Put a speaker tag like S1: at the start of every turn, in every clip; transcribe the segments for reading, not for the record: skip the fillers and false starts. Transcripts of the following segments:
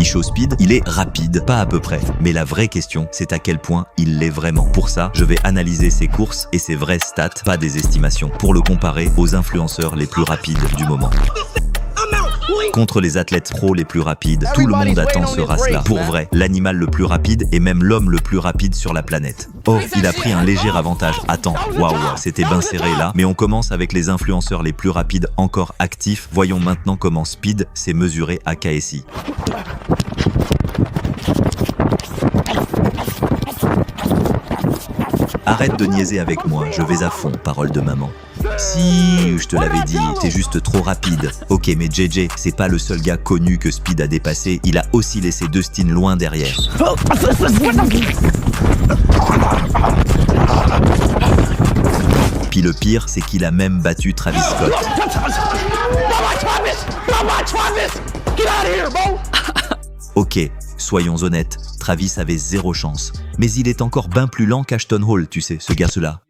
S1: Ishowspeed, il est rapide, pas à peu près. Mais la vraie question, c'est à quel point il l'est vraiment. Pour ça, je vais analyser ses courses et ses vraies stats, pas des estimations, pour le comparer aux influenceurs les plus rapides du moment. Contre les athlètes pros les plus rapides, tout le monde attend ce race-là. Pour vrai, l'animal le plus rapide et même l'homme le plus rapide sur la planète. Oh, il a pris un léger avantage. Attends, waouh, c'était bien serré là. Mais on commence avec les influenceurs les plus rapides encore actifs. Voyons maintenant comment Speed s'est mesuré à KSI. Arrête de niaiser avec moi, je vais à fond, parole de maman. Si, je te l'avais dit, t'es juste trop rapide. Ok, mais JJ, c'est pas le seul gars connu que Speed a dépassé, il a aussi laissé Dustin loin derrière. Puis le pire, c'est qu'il a même battu Travis Scott. Ok, soyons honnêtes, Travis avait zéro chance. Mais il est encore bien plus lent qu'Ashton Hall, tu sais, ce gars-là.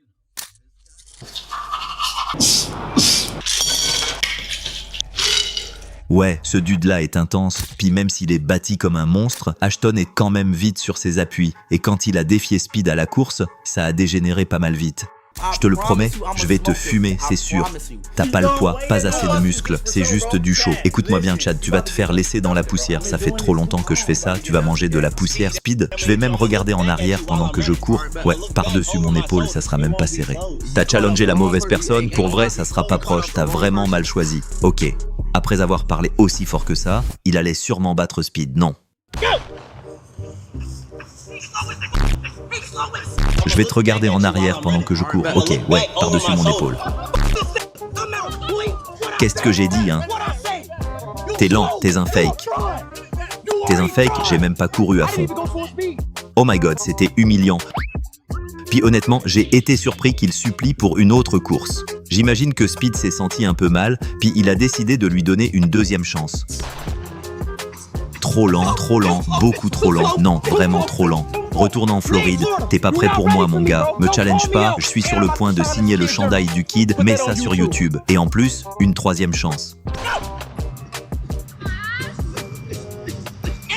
S1: Ouais, ce dude-là est intense, puis même s'il est bâti comme un monstre, Ashton est quand même vite sur ses appuis. Et quand il a défié Speed à la course, ça a dégénéré pas mal vite. Je te le promets, je vais te fumer, c'est sûr. T'as pas le poids, pas assez de muscles, c'est juste du chaud. Écoute-moi bien, Chad, tu vas te faire laisser dans la poussière. Ça fait trop longtemps que je fais ça, tu vas manger de la poussière. Speed, je vais même regarder en arrière pendant que je cours. Ouais, par-dessus mon épaule, ça sera même pas serré. T'as challengé la mauvaise personne, pour vrai, ça sera pas proche, t'as vraiment mal choisi. Ok, après avoir parlé aussi fort que ça, il allait sûrement battre Speed, non. Je vais te regarder en arrière pendant que je cours. Ok, ouais, par-dessus mon épaule. Qu'est-ce que j'ai dit, hein? T'es lent, t'es un fake. T'es un fake, j'ai même pas couru à fond. Oh my god, c'était humiliant. Puis honnêtement, j'ai été surpris qu'il supplie pour une autre course. J'imagine que Speed s'est senti un peu mal, puis il a décidé de lui donner une deuxième chance. Trop lent, beaucoup trop lent. Non, vraiment trop lent. Retourne en Floride, t'es pas prêt pour moi mon gars. Me challenge pas, je suis sur le point de signer le chandail du kid, mets ça sur YouTube. Et en plus, une troisième chance.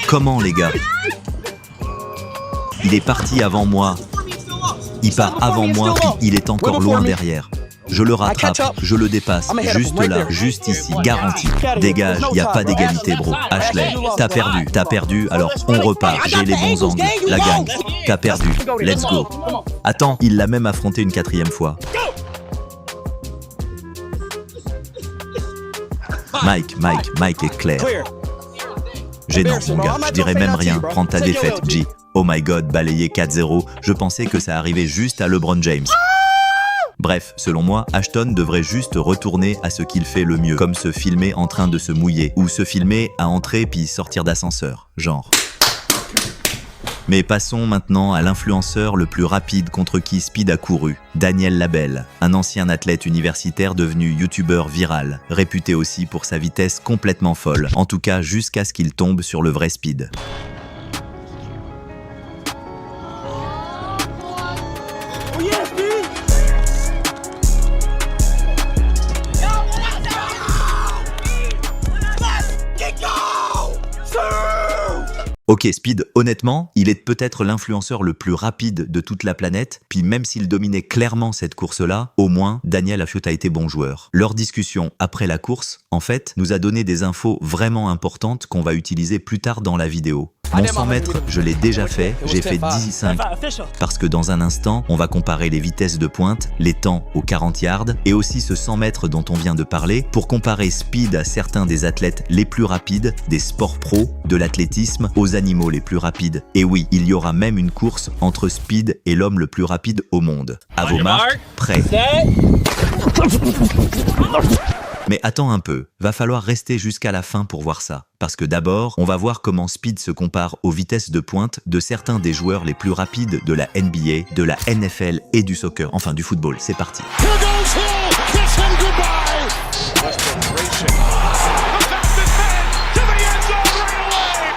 S1: Comment les gars? Il est parti avant moi. Il part avant moi, puis il est encore loin derrière. Je le rattrape, je le dépasse, juste là, juste ici, garanti. Dégage, y a pas d'égalité bro. Ashley, t'as perdu, alors on repart, j'ai les bons angles. La gang, t'as perdu, let's go. Attends, il l'a même affronté une quatrième fois. Mike est clair. Gênant mon gars, je dirais même rien, prends ta défaite, G. Oh my god, balayé 4-0, je pensais que ça arrivait juste à LeBron James. Bref, selon moi, Ashton devrait juste retourner à ce qu'il fait le mieux, comme se filmer en train de se mouiller, ou se filmer à entrer puis sortir d'ascenseur, genre. Mais passons maintenant à l'influenceur le plus rapide contre qui Speed a couru, Daniel Labelle, un ancien athlète universitaire devenu youtubeur viral, réputé aussi pour sa vitesse complètement folle, en tout cas jusqu'à ce qu'il tombe sur le vrai Speed. Ok Speed, honnêtement, il est peut-être l'influenceur le plus rapide de toute la planète, puis même s'il dominait clairement cette course-là, au moins, Daniel a été bon joueur. Leur discussion après la course, en fait, nous a donné des infos vraiment importantes qu'on va utiliser plus tard dans la vidéo. Mon 100 mètres, je l'ai déjà fait, j'ai fait 10,5 parce que dans un instant, on va comparer les vitesses de pointe, les temps aux 40 yards et aussi ce 100 mètres dont on vient de parler pour comparer Speed à certains des athlètes les plus rapides, des sports pro, de l'athlétisme, aux animaux les plus rapides. Et oui, il y aura même une course entre Speed et l'homme le plus rapide au monde. À vos marques, prêts. Mais attends un peu, va falloir rester jusqu'à la fin pour voir ça. Parce que d'abord, on va voir comment Speed se compare aux vitesses de pointe de certains des joueurs les plus rapides de la NBA, de la NFL et du soccer, enfin du football. C'est parti.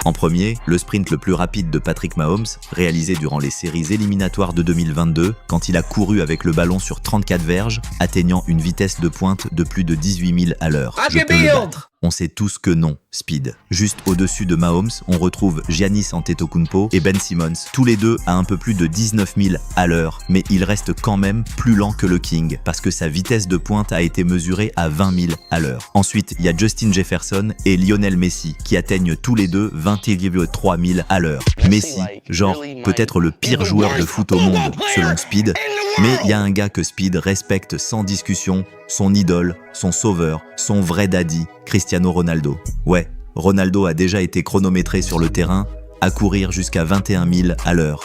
S1: En premier, le sprint le plus rapide de Patrick Mahomes, réalisé durant les séries éliminatoires de 2022, quand il a couru avec le ballon sur 34 verges, atteignant une vitesse de pointe de plus de 18 000 à l'heure. Je peux le battre. On sait tous que non, Speed. Juste au-dessus de Mahomes, on retrouve Giannis Antetokounmpo et Ben Simmons, tous les deux à un peu plus de 19 000 à l'heure, mais il reste quand même plus lent que le King, parce que sa vitesse de pointe a été mesurée à 20 000 à l'heure. Ensuite, il y a Justin Jefferson et Lionel Messi, qui atteignent tous les deux 21,3 000 à l'heure. Messi, genre peut-être le pire joueur de foot au monde, selon Speed, mais il y a un gars que Speed respecte sans discussion, son idole, son sauveur, son vrai daddy, Cristiano Ronaldo. Ouais, Ronaldo a déjà été chronométré sur le terrain, à courir jusqu'à 21 000 à l'heure.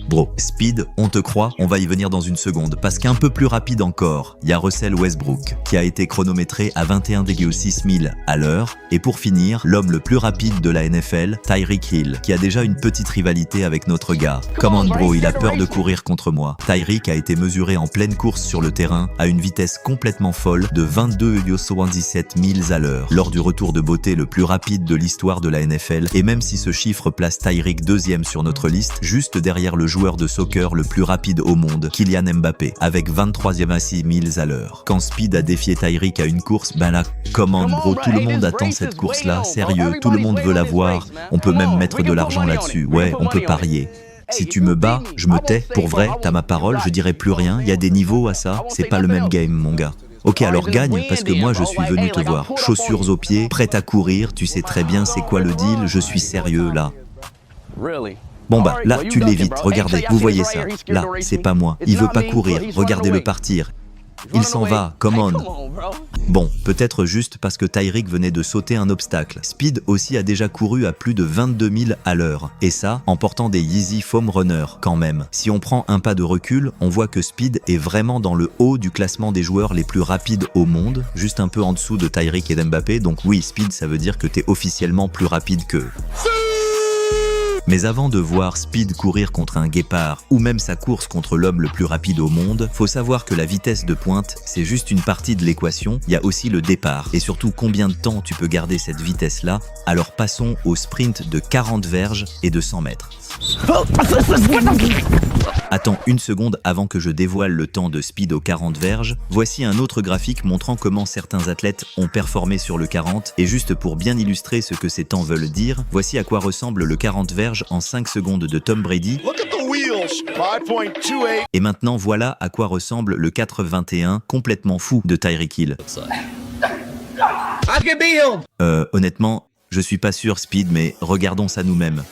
S1: Bro, Speed, on te croit, on va y venir dans une seconde, parce qu'un peu plus rapide encore, il y a Russell Westbrook, qui a été chronométré à 21,6 000 à l'heure, et pour finir, l'homme le plus rapide de la NFL, Tyreek Hill, qui a déjà une petite rivalité avec notre gars. Come on bro, il a peur de courir contre moi. Tyreek a été mesuré en pleine course sur le terrain, à une vitesse complètement folle de 22,77 000 à l'heure, lors du retour de beauté le plus rapide de l'histoire de la NFL, et même si ce chiffre place Tyreek deuxième sur notre liste, juste derrière le joueur de soccer le plus rapide au monde, Kylian Mbappé, avec 23,6 000 à l'heure. Quand Speed a défié Tyreek à une course, ben là, commande bro, tout le monde attend cette course-là, sérieux, tout le monde veut la voir, on peut même mettre de l'argent là-dessus, ouais, on peut parier. Si tu me bats, je me tais, pour vrai, t'as ma parole, je dirai plus rien, il y a des niveaux à ça, c'est pas le même game mon gars. Ok, alors gagne, parce que moi je suis venu te voir, chaussures aux pieds, prêt à courir, tu sais très bien c'est quoi le deal, je suis sérieux là. Bon bah, là, tu l'évites, regardez, vous voyez ça. Là, c'est pas moi. Il veut pas courir, regardez-le partir. Il s'en va, come on. Bon, peut-être juste parce que Tyreek venait de sauter un obstacle. Speed aussi a déjà couru à plus de 22 000 à l'heure. Et ça, en portant des Yeezy Foam Runner, quand même. Si on prend un pas de recul, on voit que Speed est vraiment dans le haut du classement des joueurs les plus rapides au monde, juste un peu en dessous de Tyreek et d'Mbappé. Donc oui, Speed, ça veut dire que t'es officiellement plus rapide qu'eux. Mais avant de voir Speed courir contre un guépard ou même sa course contre l'homme le plus rapide au monde, faut savoir que la vitesse de pointe, c'est juste une partie de l'équation, il y a aussi le départ. Et surtout combien de temps tu peux garder cette vitesse-là. Alors passons au sprint de 40 verges et de 100 mètres. Attends une seconde avant que je dévoile le temps de Speed aux 40 verges. Voici un autre graphique montrant comment certains athlètes ont performé sur le 40. Et juste pour bien illustrer ce que ces temps veulent dire, voici à quoi ressemble le 40 verges en 5 secondes de Tom Brady. Et maintenant voilà à quoi ressemble le 4,21 complètement fou de Tyreek Hill. Honnêtement, je suis pas sûr Speed, mais regardons ça nous-mêmes.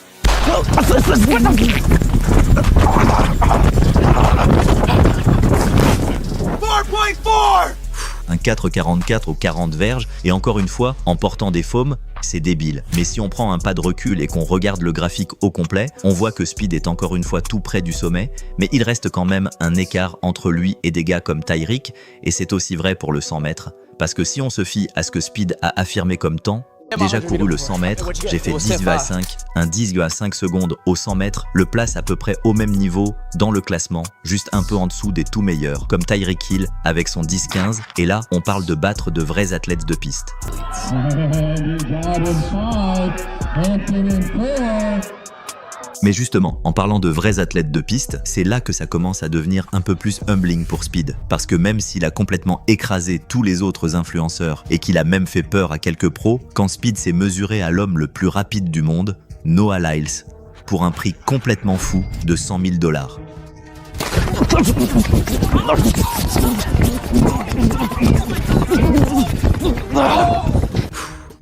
S1: Un 4,44 aux 40 verges, et encore une fois, en portant des faumes, c'est débile. Mais si on prend un pas de recul et qu'on regarde le graphique au complet, on voit que Speed est encore une fois tout près du sommet, mais il reste quand même un écart entre lui et des gars comme Tyreek, et c'est aussi vrai pour le 100 mètres. Parce que si on se fie à ce que Speed a affirmé comme temps, déjà couru le 100 mètres, j'ai fait 10,5, un 10,5 secondes au 100 mètres le place à peu près au même niveau dans le classement, juste un peu en dessous des tout meilleurs, comme Tyreek Hill avec son 10,15, et là on parle de battre de vrais athlètes de piste. Mais justement, en parlant de vrais athlètes de piste, c'est là que ça commence à devenir un peu plus humbling pour Speed. Parce que même s'il a complètement écrasé tous les autres influenceurs et qu'il a même fait peur à quelques pros, quand Speed s'est mesuré à l'homme le plus rapide du monde, Noah Lyles, pour un prix complètement fou de 100 000 $.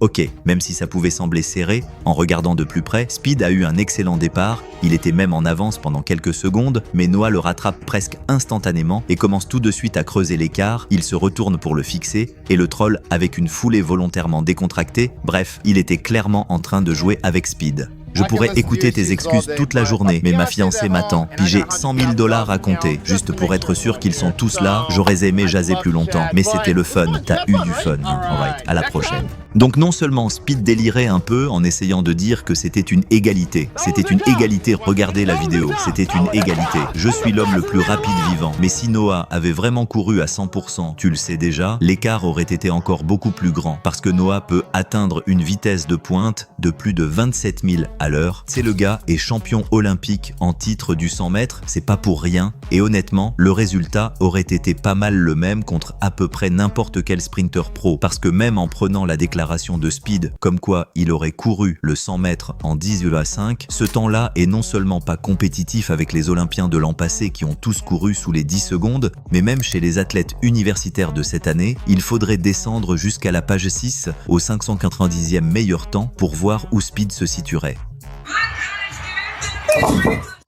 S1: Ok, même si ça pouvait sembler serré, en regardant de plus près, Speed a eu un excellent départ, il était même en avance pendant quelques secondes, mais Noah le rattrape presque instantanément et commence tout de suite à creuser l'écart, il se retourne pour le fixer, et le troll avec une foulée volontairement décontractée, bref, il était clairement en train de jouer avec Speed. Je pourrais écouter tes excuses toute la journée, mais ma fiancée m'attend, puis j'ai 100 000 $ à compter. Juste pour être sûr qu'ils sont tous là, j'aurais aimé jaser plus longtemps. Mais c'était le fun, t'as eu du fun. Alright, à la prochaine. Donc non seulement Speed délirait un peu en essayant de dire que c'était une égalité. C'était une égalité, regardez la vidéo, c'était une égalité. Je suis l'homme le plus rapide vivant. Mais si Noah avait vraiment couru à 100%, tu le sais déjà, l'écart aurait été encore beaucoup plus grand. Parce que Noah peut atteindre une vitesse de pointe de plus de 27 000 à à l'heure. C'est le gars est champion olympique en titre du 100 mètres, c'est pas pour rien. Et honnêtement, le résultat aurait été pas mal le même contre à peu près n'importe quel sprinter pro. Parce que même en prenant la déclaration de Speed, comme quoi il aurait couru le 100 mètres en 10,5, ce temps-là est non seulement pas compétitif avec les Olympiens de l'an passé qui ont tous couru sous les 10 secondes, mais même chez les athlètes universitaires de cette année, il faudrait descendre jusqu'à la page 6 au 590e meilleur temps pour voir où Speed se situerait.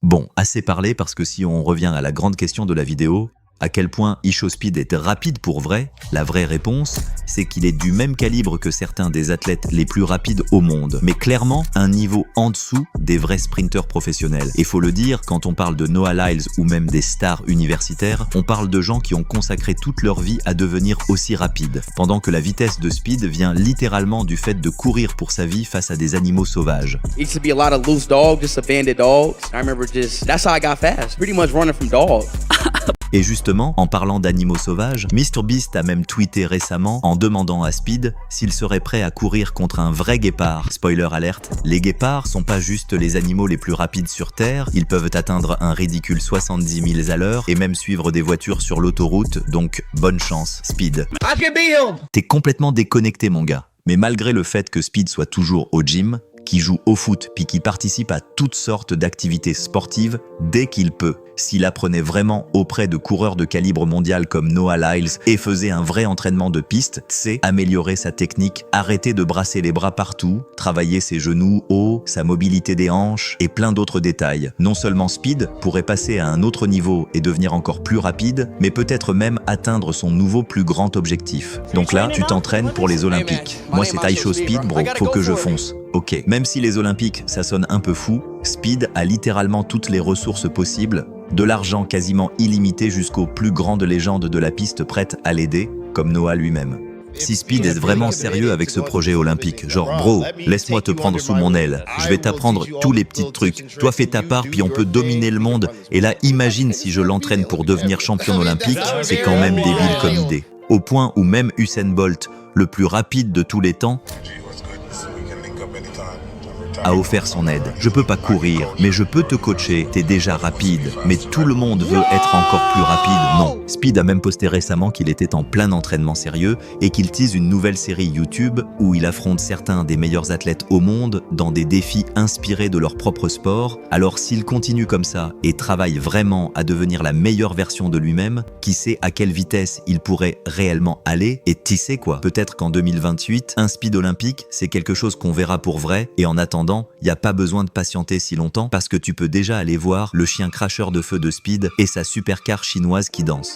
S1: Bon, assez parlé parce que si on revient à la grande question de la vidéo, à quel point Ishowspeed est rapide pour vrai, la vraie réponse, c'est qu'il est du même calibre que certains des athlètes les plus rapides au monde, mais clairement un niveau en dessous des vrais sprinteurs professionnels. Et faut le dire, quand on parle de Noah Lyles ou même des stars universitaires, on parle de gens qui ont consacré toute leur vie à devenir aussi rapides, pendant que la vitesse de Speed vient littéralement du fait de courir pour sa vie face à des animaux sauvages.
S2: It used to be a lot of loose dogs, just abandoned dogs. I remember that's how I got fast, pretty much running from dogs.
S1: Et justement, en parlant d'animaux sauvages, MrBeast a même tweeté récemment en demandant à Speed s'il serait prêt à courir contre un vrai guépard. Spoiler alerte, les guépards sont pas juste les animaux les plus rapides sur Terre, ils peuvent atteindre un ridicule 70 miles à l'heure et même suivre des voitures sur l'autoroute, donc bonne chance, Speed. T'es complètement déconnecté mon gars. Mais malgré le fait que Speed soit toujours au gym, qui joue au foot puis qui participe à toutes sortes d'activités sportives dès qu'il peut. S'il apprenait vraiment auprès de coureurs de calibre mondial comme Noah Lyles et faisait un vrai entraînement de piste, c'est améliorer sa technique, arrêter de brasser les bras partout, travailler ses genoux hauts, sa mobilité des hanches et plein d'autres détails. Non seulement Speed pourrait passer à un autre niveau et devenir encore plus rapide, mais peut-être même atteindre son nouveau plus grand objectif. Donc là, tu t'entraînes pour les Olympiques. Moi c'est Ishowspeed, bro, faut que je fonce. Ok, même si les Olympiques, ça sonne un peu fou, Speed a littéralement toutes les ressources possibles, de l'argent quasiment illimité jusqu'aux plus grandes légendes de la piste prêtes à l'aider, comme Noah lui-même. Si Speed est vraiment sérieux avec ce projet olympique, genre bro, laisse-moi te prendre sous mon aile, je vais t'apprendre tous les petits trucs, toi fais ta part puis on peut dominer le monde, et là imagine si je l'entraîne pour devenir champion olympique, c'est quand même débile comme idée. Au point où même Usain Bolt, le plus rapide de tous les temps, a offert son aide. Je peux pas courir, mais je peux te coacher, t'es déjà rapide. Mais tout le monde veut être encore plus rapide, non. Speed a même posté récemment qu'il était en plein entraînement sérieux et qu'il tease une nouvelle série YouTube où il affronte certains des meilleurs athlètes au monde dans des défis inspirés de leur propre sport. Alors s'il continue comme ça et travaille vraiment à devenir la meilleure version de lui-même, qui sait à quelle vitesse il pourrait réellement aller et tisser quoi. Peut-être qu'en 2028, un Speed olympique, c'est quelque chose qu'on verra pour vrai et en attendant, il n'y a pas besoin de patienter si longtemps parce que tu peux déjà aller voir le chien cracheur de feu de Speed et sa supercar chinoise qui danse.